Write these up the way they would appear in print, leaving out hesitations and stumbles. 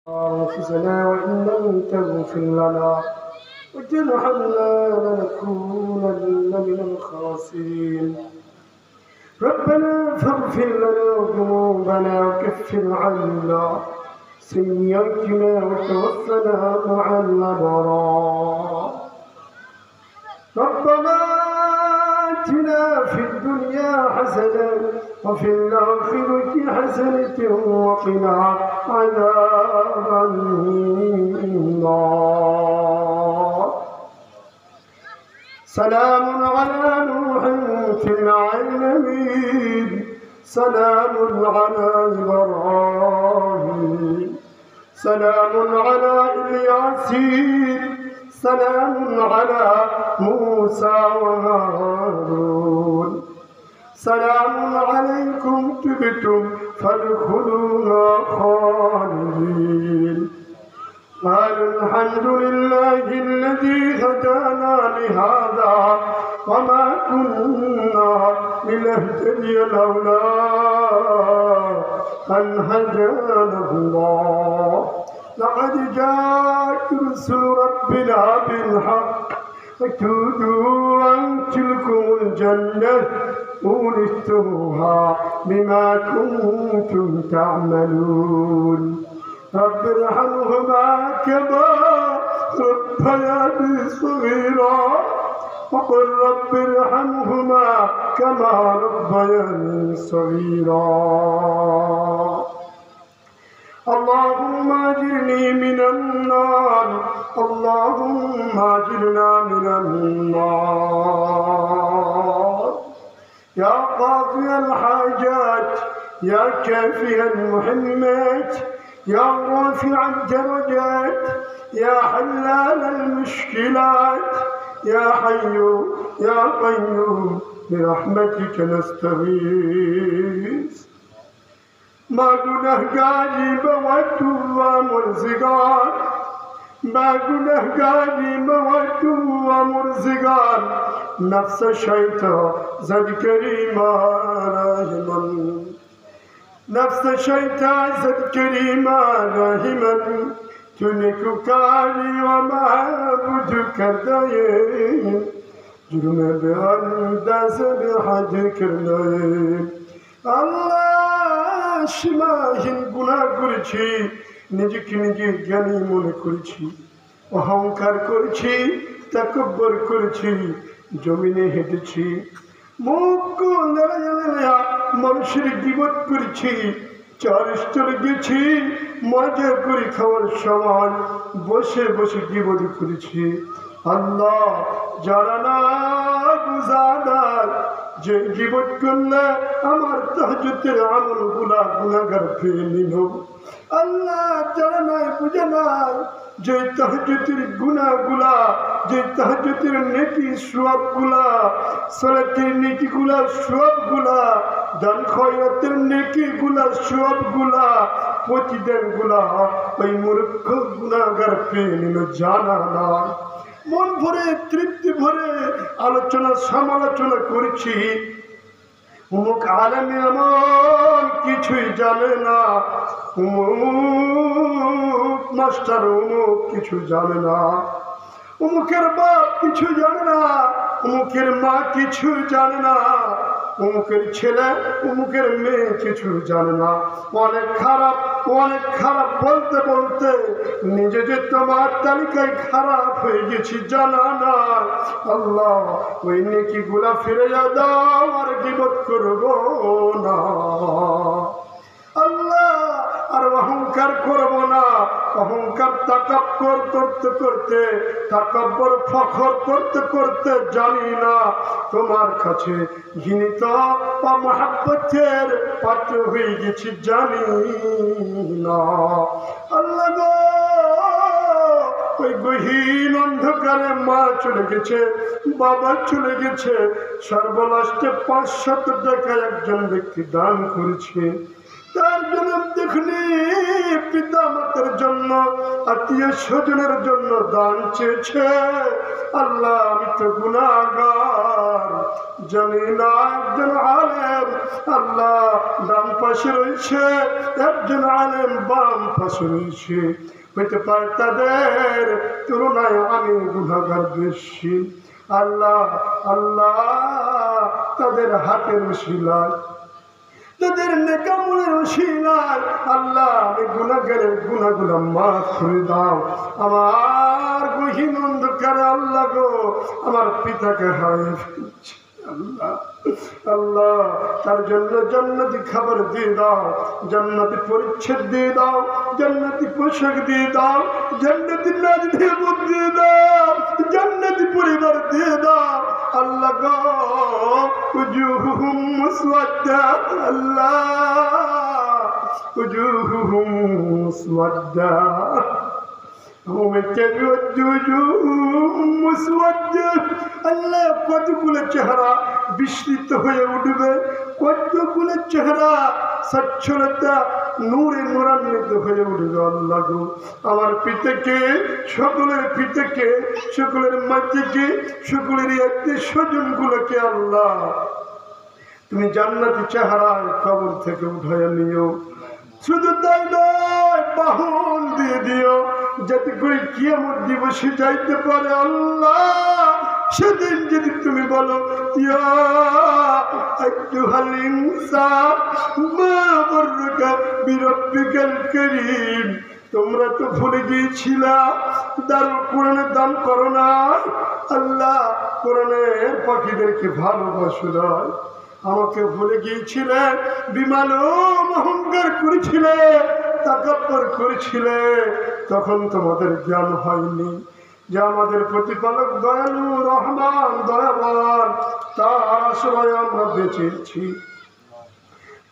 أنفسنا وإن لم تغفر لنا وترحمنا لنكونن من الخاسرين. ربنا فاغفر لنا ذنوبنا وكفر عنا سيئاتنا وتوفنا مع الأبرار. ربنا آتنا في الدنيا حسنة وفي الآخرة حسنة وقنا عذاب النار. سلام على نوح في العالمين، سلام على إبراهيم، سلام على الياسين، سلام على موسى وهارون. سلام عليكم تبتم فادخلوها خالدين. قالوا الحمد لله الذي هدانا لهذا وما كنا لنهتدي لولا أن هدانا الله. لقد جاءت رسل ربنا بالحق فتودوا أن تلكم الجنة أورثتموها بما كنتم تعملون. رب ارحمهما كما ربياني صغيرا وقل رب ارحمهما كما ربياني صغيرا. اللهم اجرني من النار، اللهم اجرنا من النار. يا قاضي الحاجات، يا كافي المهمات، يا رافع الدرجات، يا حلال المشكلات، يا حي يا قيوم برحمتك نستغيث. ما گناهگاری بود و مرزگار، ما گناهگاری بود و مرزگار. نفس شیطان زد کریما راهمن، نفس شیطان زد کریما راهمن. تو نکوکاری و معبود کرده جرم به انداز به حد کرده. আল্লাহ সীমাহীন গুনাহ করেছি, নিজেকে নিজে জ্ঞানী মনে করেছি, অহংকার করেছি, তাকব্বর করেছি, জমিনে হেঁটেছি, মুখ নেড়ে মানুষের গীবত করেছি, চারিষ্টরে গেছি, মজা করে খাওয়ার সময় বসে বসে গীবত করেছি। আল্লাহ যারা না বুঝাদার যে গীবত করলে আমার তাহাজ্জুদের আমলগুলা গুনাহগার ফেলে নিল। আল্লাহ যারা নাই বুঝে নাই যে তাহাজ্জুদের গুনাহগুলা, যে তাহাজ্জুদের নেকি সওয়াবগুলা, সালাতের নেকিগুলা সওয়াবগুলা, দান খয়রাতের নেকিগুলা সওয়াবগুলা, প্রতিদানগুলা ওই মূর্খ গুনাহগার ফেলে নিল জানা না। মন ভরে তৃপ্তি ভরে আলোচনা সমালোচনা করেছি, অমুক আলেমে এমন কিছুই জানে না, অমুক মাস্টার অমুক কিছু জানে না, অমুকের বাপ কিছু জানে না, অমুকের মা কিছু জানে না, অমুকের ছেলে অমুকের মেয়ে কিছু জানে না। অনেক খারাপ বলতে বলতে নিজে যে তোমার তালিকায় খারাপ হয়ে গেছি জানা না। আল্লাহ ওই নেকিগুলা ফিরে দাও, আর গীবত করবো না। আল্লাহ আর অহংকার করবো না। অহংকার তাকাব্বর করতে করতে, তাকাব্বর ফখর করতে করতে জানি না তোমার কাছে ঘৃণিত বা মহাব্বতের পাত্র হয়ে গেছি জানি না। আল্লাহ গো, ওই গহীন অন্ধকারে মা চলে গেছে, বাবা চলে গেছে, সর্বলাস্টে 500 টাকা একজন ব্যক্তি দান করেছে। তার জন্য দেখনি পিতা পিতামাতার জন্য, আত্মীয় স্বজনের জন্য দান চেয়েছে। আল্লাহ আমি তো গুনাহগার, জানি না একজন আলেম আল্লাহ ডান পাশে রয়েছে, একজন আলেম বাম পাশে রয়েছে, হইতে পারে তাদের তুলনায় আমি গুনাহগার বেশি। আল্লাহ আল্লাহ তাদের হাতের উসিলায়, তাদের নেকামলের উসিলায় আল্লাহ আমি গুনাহগারের গুনাহগুলো মাফ করে দাও। আমার গহীন অন্ধকারে আল্লাহ গো আমার পিতাকে হারিয়ে ফেলছি। আল্লাহ আল্লাহ তার জন্য জান্নাতি খাবার দিয়ে দাও, জান্নাতি পরিচ্ছদ দিয়ে দাও, জান্নাতি পোশাক দিয়ে দাও, জান্নাতি নাজ দিয়ে দাও, জান্নাতি পরিবার দিয়ে দাও। আল্লাহ গো উজুহুহুম মুসওয়াদ্দা, আল্লাহ উজুহুহুম মুসওয়াদ্দা, আল্লাহ কতগুলো চেহারা বিস্মৃত হয়ে উঠবে, কতগুলো চেহারা সচ্ছলতা নূরে নূরান্বিত হয়ে উঠবে। আল্লাহ গো আমার পিতাকে, সকলের পিতাকে, সকলের মাকে, সকলের আত্মীয় স্বজন গুলোকে আল্লাহ তুমি জান্নাতি চেহারায় কবর থেকে উঠাইয়া নিও। শুধু তাই নয়, বাহন দিয়ে দিও যাতে করে কিয়ামত দিবসে যাইতে পারে। আল্লাহ সেদিন যদি তুমি বলো ইয়া আইয়ুহাল ইনসান মা গররকা বিরাব্বিকাল কারীম, তোমরা তো ভুলে গিয়েছিলা দারুল কোরআনের দান করো না। আল্লাহ কোরআনের পাখিদেরকে ভালোবাসো না, আমাকে ভুলে গিয়েছিলে, বিমান অহংকার করেছিলে, তাকাব্বুর করেছিলে, তখন তোমাদের জ্ঞান হয়নি যে আমাদের প্রতিপালক দয়ালু রহমান দয়াবান, তার আশ্রয়ে আমরা বেঁচেছি,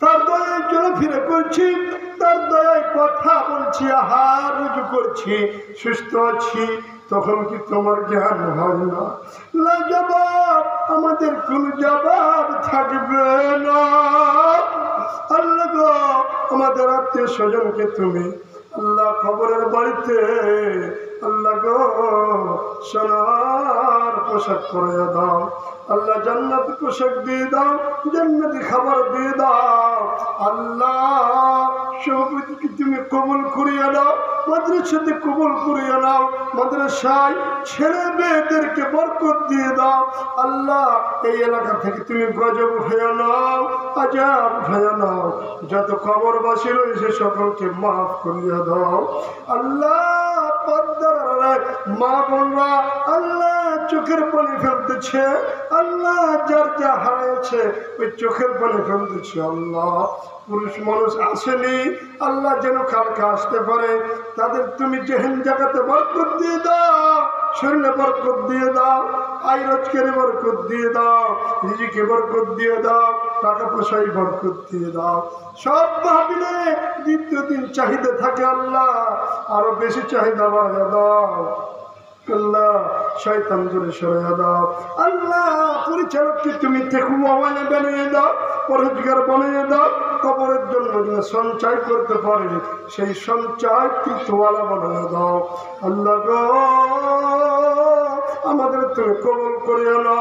তার দয়ায় চলাফেরা করছি, তার দয়ায় কথা বলছি, আহার রুজু করছি, সুস্থ আছি, তখন কি তোমার জ্ঞান হয় না? জবাব আমাদের কোন জবাব থাকবে না। আল্লাহ গো আমাদের আত্মীয় স্বজনকে তুমি আল্লাহ খবরের বাড়িতে আল্লাহ গো সোনার পোশাক পরাইয়া দাও, আল্লাহ জান্নাতি পোশাক দিয়ে দাও, জান্নাতি খাবার দিয়ে দাও। আল্লাহ সভাপতিকে তুমি কবুল করিয়া দাও, মাদ্রাসাতে কবুল করিয়া নাও, মাদ্রাসায় ছেলে মেয়েদেরকে বরকত দিয়ে দাও। আল্লাহ এই এলাকা থেকে তুমি গজব উঠাইয়া নাও, আজাব উঠাইয়া নাও, যত কবরবাসী রয়েছে সকলকে মাফ করিয়া দাও। আল্লাহ মা বোনরা আল্লাহ চোখের পানি ফেলতেছে, আল্লাহ যার যা হারিয়েছে ওই চোখের পানি ফেলতেছে। আল্লাহ পুরুষ মানুষ আসেনি, আল্লাহ যেন কালকে আসতে পারে, তাদের তুমি যেহেন জায়গাতে বরকত দিয়ে দাও, শরীরে বরকত দিয়ে দাও, আয় রোজগারে বরকত দিয়ে দাও, রিজিকে বরকত দিয়ে দাও, টাকা পয়সায় বরকত দিয়ে দাও। সব ভাবিলে দ্বিতীয় দিন চাহিদা থাকে, আল্লাহ আরো বেশি চাহিদা বাড়িয়ে দাও। আল্লাহ শয়তান দূরে সরিয়ে দাও। আল্লাহ পরিচালককে তুমি তেকুওয়ালা বানিয়ে দাও, পরহেজগার বানিয়ে দাও, কবরের জন্য সঞ্চয় করতে পারে সেই সঞ্চয় কৃতওয়ালা বানিয়ে দাও। আল্লাহ গো আমাদের তুমি কবুল করিও না।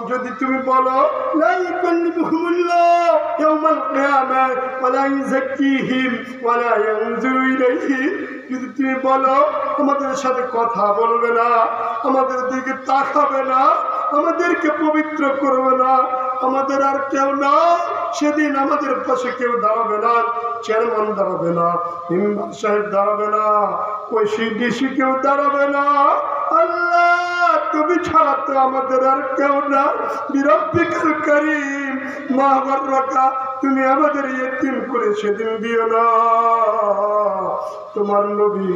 যদি তুমি বলো লা ইউকাল্লিমুহুমুল্লাহ ইয়াওমাল কিয়ামাহ ওয়া লা ইউযাক্কিহিম ওয়া লা ইয়ানজুরু ইলাইহিম, যদি তুমি বলো আমাদের সাথে কথা বলবে না, আমাদের দিকে তাকাবে না, আমাদেরকে পবিত্র করবে না, আমাদের আর কেউ না, সেদিন আমাদের পাশে কেউ দাঁড়াবে না, চেয়ারম্যান দাঁড়াবে না, মেম্বার সাহেব দাঁড়াবে না, ওই সিডিসি কেউ দাঁড়াবে না। আল্লাহ তুমি ছাড়া তো আমাদের আর কেউ না। বিরব্বিকাল কারীম মা গররকা, তুমি আমাদের ইয়তিম করে সেদিন দিও না। তোমার নবী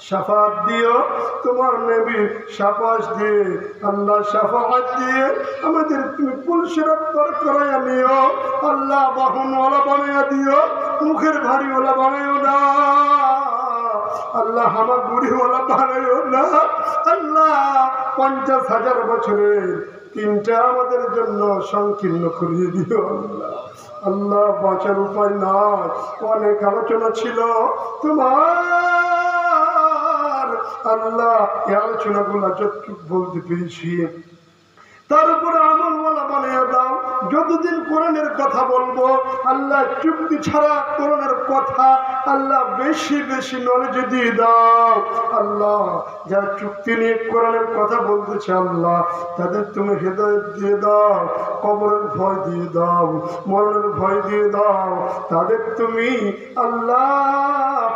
শাফাত দিও, তোমার নবী শাবাশ দিয়ে আল্লাহ শাফাত দিয়ে আমাদের তুমি পুলসিরাত পার করাইয়া নিও। আল্লাহ বাহনওয়ালা বানাইয়া দিও, মুখের ভারীওয়ালা বানাইও না। আল্লাহ আমার বুড়িওয়ালা বানাইও না। আল্লাহ 50,000 বছরের তিনটা আমাদের জন্য সংকীর্ণ করিয়ে দিও। আল্লাহ আল্লাহ বাঁচার উপায় নাই। অনেক আলোচনা ছিল তোমার আল্লাহ, এই আলোচনাগুলো যতটুকু বলতে পেরেছি তার উপরে আমলওয়ালা বানিয়ে দাও। যতদিন কোরআনের কথা বলবো আল্লাহ চুক্তি ছাড়া কোরআনের কথা আল্লাহ বেশি বেশি নলেজ দিয়ে দাও। আল্লাহ যারা চুক্তি নিয়ে কোরআনের কথা বলতেছে আল্লাহ তাদের তুমি হেদায়েত দিয়ে দাও, কবরের ভয় দিয়ে দাও, মরণের ভয় দিয়ে দাও, তাদের তুমি আল্লাহ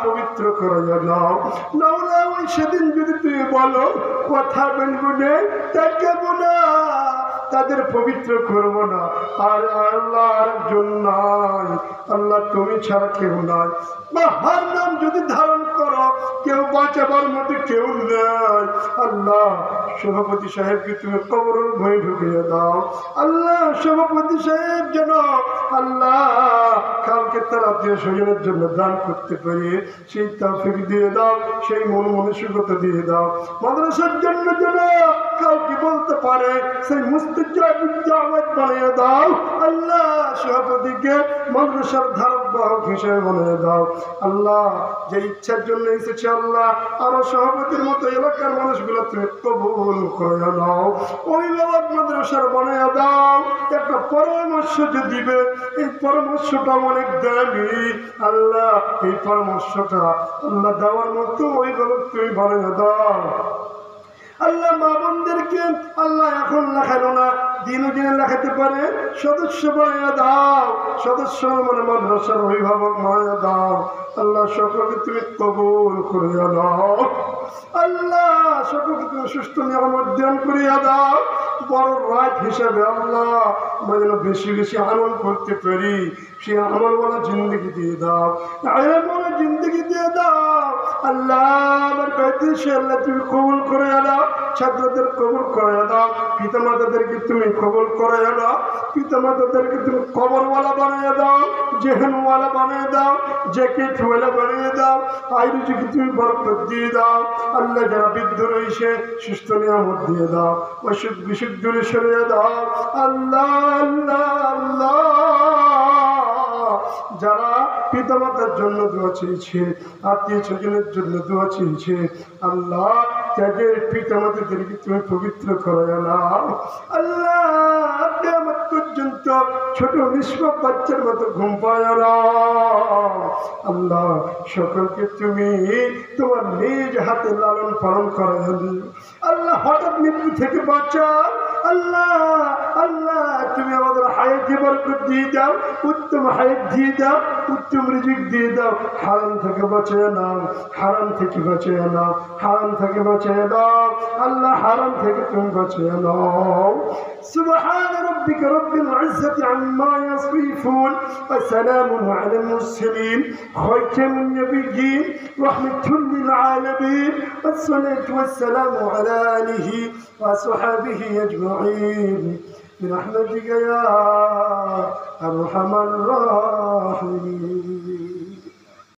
পবিত্র করে দাও। নাওলা ওই সেদিন যদি তুমি বলো কথা বলবো না তাকাবো না, তাদের পবিত্র করবো না। আর আল্লাহ আরেকজন নাই, আল্লাহ তুমি ছাড়া কেউ নাই। বাহার নাম যদি ধারণ করো কেউ বাঁচাবার মতো কেউ নাই। আল্লাহ সভাপতি সাহেবকে তুমি কবরের ভয়ে ঢুকিয়ে দাও। আল্লাহ সভাপতি সাহেব যেন আল্লাহ কালকে তার আত্মীয় স্বজনের জন্য দান করতে পারে সেই তৌফিক দিয়ে দাও, সেই মন মানসিকতা দিয়ে দাও। মাদ্রাসার জন্য যেন কাউকে বলতে পারে সেই মুস্তাজাব বানিয়ে দাও। আল্লাহ সভাপতিকে মাদ্রাসার ধারক হিসেবে বানিয়ে দাও। আল্লাহ যে ইচ্ছার জন্য এসেছে আল্লাহ আরো সভাপতির মতো এলাকার মানুষগুলো তুমি কবুল করে নাও। অভিভাবক মাদ্রাসার বানিয়ে দাও। একটা পরামর্শ যে দিবে এই পরামর্শটা অনেক দামি। আল্লাহ এই পরামর্শটা আল্লাহ দেওয়ার মতো অভিভাবক তুমি বানিয়ে দাও। আল্লাহ মা বোনদেরকে আল্লাহ এখন লেখালো না, দিনও দিনে লেখাতে পারে সদস্য বানিয়ে দাও। সদস্য মানে মাদ্রাসার অভিভাবক বানিয়ে দাও। আল্লাহ সকলকে তুমি কবুল করিয়া দাও। আল্লাহ সকলকে তুমি সুস্থ নিরাময় দান করিয়া দাও। বড় রাত হিসাবে আল্লাহ আমরা যেন বেশি বেশি আমল করতে পারি, সে আমলওয়ালা জিন্দগি দিয়ে দাও, আমলওয়ালা জিন্দগি দিয়ে দাও। আল্লাহ আমার কাছে আল্লাহ তুমি কবুল করে দাও। ছাত্রদের কবুল করে দাও, পিতা মাতাদেরকে তুমি কবুল করে দাও। পিতা মাতাদেরকে তুমি কবরওয়ালা বানিয়ে দাও, জেহেনওয়ালা বানিয়ে দাও, জ্যাকেটওয়ালা বানিয়ে দাও। আয়ুর্বেদিকে তুমি বরকত দিয়ে দাও। আল্লাহ যারা বৃদ্ধ রয়েছে সুস্থ নিয়ামত দিয়ে দাও, অসুখ বিসুখ দূরে সরিয়ে দাও। আল্লাহ আল্লাহ আল্লাহ যারা পিতা মাতার জন্য দোয়া চেয়েছে, আত্মীয় স্বজনের জন্য দোয়া চেয়েছে, আল্লাহ তাদের পিতা মাতাদেরকে তুমি পবিত্র করে নাও। আল্লাহ কিয়ামত পর্যন্ত ছোট নিষ্পাপ বাচ্চার মতো ঘুম পায় নাও। আল্লাহ সকলকে তুমি তোমার নিজ হাতে লালন পালন করে দিও। আল্লাহ হঠাৎ মৃত্যু থেকে বাঁচাও। আল্লাহ আল্লাহ তুমি আমাদের হায়াতে বরকত দিয়ে দাও, উত্তম হায়াত দিয়ে দাও, উত্তম রিজিক দিয়ে দাও। হারাম থেকে বাঁচিয়ে নাও, হারাম থেকে বাঁচিয়ে নাও, হারাম থেকে বাঁচিয়ে দাও। আল্লাহ হারাম থেকে তুমি বাঁচিয়ে নাও। সুবহান রাব্বিকা রাব্বিল ইজ্জাতি আম্মা ইয়াসিফুন ওয়া সালামুন আলাল মুরসালিন খাতামুন নাবিয়্যিন রাহমাতুল লিল আলামিন ওয়াসসালাতু ওয়াসসালামু আলা আলিহি ওয়া সাহবিহি আজমাইন برحمتك يا أرحم الراحمين.